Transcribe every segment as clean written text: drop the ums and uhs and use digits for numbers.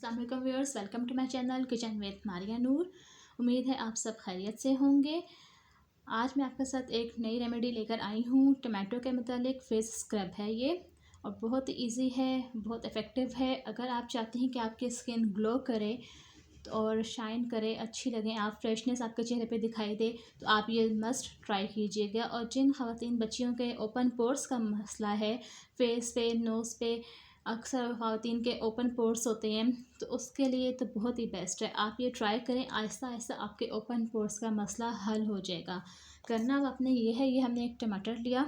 अस्सलाम वालेकुम viewers, welcome to my channel kitchen with Maria Noor. उम्मीद है आप सब खैरियत से होंगे। आज मैं आपके साथ एक नई रेमेडी लेकर आई हूँ। टमाटो के मुतालिक फेस स्क्रब है ये, और बहुत इजी है, बहुत इफ़ेक्टिव है। अगर आप चाहते हैं कि आपकी स्किन ग्लो करे और शाइन करे, अच्छी लगे, आप फ्रेशनेस आपके चेहरे पे दिखाई दे, तो आप ये मस्ट ट्राई कीजिएगा। और जिन ख़वातीन बच्चियों के ओपन पोर्स का मसला है, फेस पे, नोज़ पे अक्सर ख़वातीन के ओपन पोर्स होते हैं, तो उसके लिए तो बहुत ही बेस्ट है। आप ये ट्राई करें, आहिस्ता आहिस्ता आपके ओपन पोर्स का मसला हल हो जाएगा। करना आपने ये है, ये हमने एक टमाटर लिया।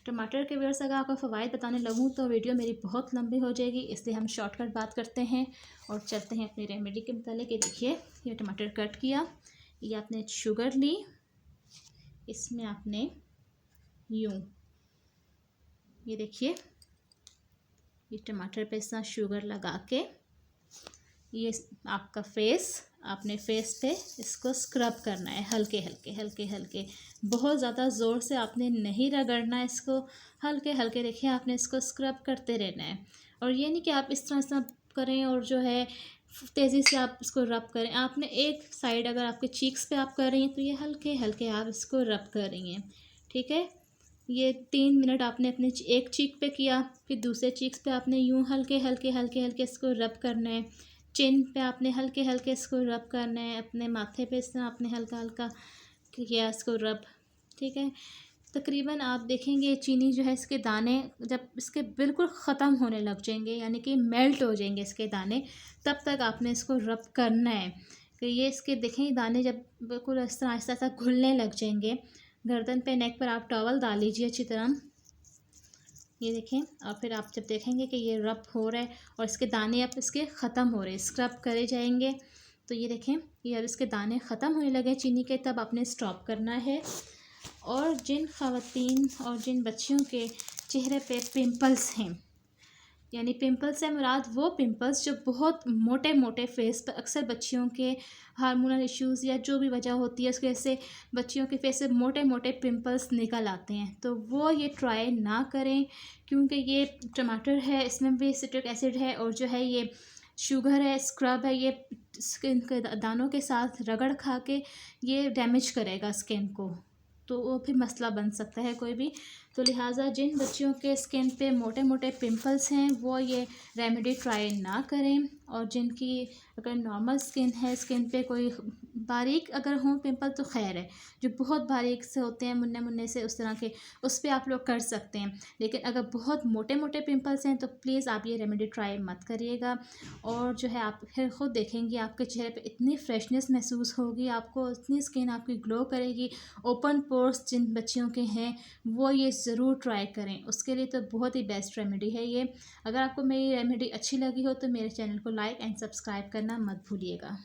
टमाटर के वजह से अगर आपको फ़वाइद बताने लगूँ तो वीडियो मेरी बहुत लंबी हो जाएगी, इसलिए हम शॉर्टकट बात करते हैं और चलते हैं अपनी रेमेडी के मुतालिक। ये देखिए, ये टमाटर कट किया, ये आपने शुगर ली, इसमें आपने यूँ, ये देखिए, ये टमाटर पे इस तरह शुगर लगा के ये आपका फेस, आपने फेस पे इसको स्क्रब करना है, हल्के हल्के हल्के हल्के, बहुत ज़्यादा ज़ोर से आपने नहीं रगड़ना है इसको, हल्के हल्के देखिए आपने इसको स्क्रब करते रहना है। और ये नहीं कि आप इस तरह करें और जो है तेज़ी से आप इसको रब करें। आपने एक साइड, अगर आपके चीक्स पे आप कर रही हैं तो ये हल्के हल्के आप इसको रब कर रही हैं, ठीक है। ये 3 मिनट आपने अपने एक चीक पे किया, फिर दूसरे चीक्स पे आपने यूँ हल्के हल्के हल्के हल्के इसको रब करना है। चिन पे आपने हल्के हल्के इसको रब करना है, अपने माथे पे इस तरह आपने हल्का हल्का किया इसको रब, ठीक है। तकरीबन आप देखेंगे चीनी जो है, इसके दाने जब इसके बिल्कुल ख़त्म होने लग जाएंगे, यानी कि मेल्ट हो जाएंगे इसके दाने, तब तक आपने इसको रब करना है। कि ये इसके देखें दाने जब बिल्कुल इस तरह आहिस्ता आहिस्ता घुलने लग जाएंगे, गर्दन पे, नेक पर आप टॉवल डाल लीजिए अच्छी तरह, ये देखें। और फिर आप जब देखेंगे कि ये रब हो रहा है और इसके दाने अब इसके ख़त्म हो रहे हैं, स्क्रब करे जाएंगे, तो ये देखें, ये अब इसके दाने ख़त्म होने लगे चीनी के, तब आपने स्टॉप करना है। और जिन ख़वातीन और जिन बच्चियों के चेहरे पे पिंपल्स हैं, यानी पिंपल्स से मुराद वो पिंपल्स जो बहुत मोटे मोटे फेस पर, अक्सर बच्चियों के हार्मोनल इश्यूज़ या जो भी वजह होती है उसकी वजह से बच्चियों के फेस से मोटे मोटे पिंपल्स निकल आते हैं, तो वो ये ट्राई ना करें, क्योंकि ये टमाटर है, इसमें भी सिट्रिक एसिड है, और जो है ये शुगर है, स्क्रब है, ये स्किन के दानों के साथ रगड़ खा के ये डैमेज करेगा स्किन को, तो वो फिर मसला बन सकता है कोई भी। तो लिहाजा जिन बच्चियों के स्किन पे मोटे मोटे पिंपल्स हैं वो ये रेमेडी ट्राई ना करें, और जिनकी अगर नॉर्मल स्किन है, स्किन पे कोई बारीक अगर हों पिंपल तो खैर है, जो बहुत बारीक से होते हैं मुन्ने मुन्ने से उस तरह के, उस पर आप लोग कर सकते हैं। लेकिन अगर बहुत मोटे मोटे पिंपल्स हैं तो प्लीज़ आप ये रेमेडी ट्राई मत करिएगा। और जो है आप फिर ख़ुद देखेंगे आपके चेहरे पे इतनी फ्रेशनेस महसूस होगी, आपको इतनी स्किन आपकी ग्लो करेगी। ओपन पोर्स जिन बच्चियों के हैं वो ये ज़रूर ट्राई करें, उसके लिए तो बहुत ही बेस्ट रेमेडी है ये। अगर आपको मेरी रेमेडी अच्छी लगी हो तो मेरे चैनल को लाइक एंड सब्सक्राइब करना मत भूलिएगा।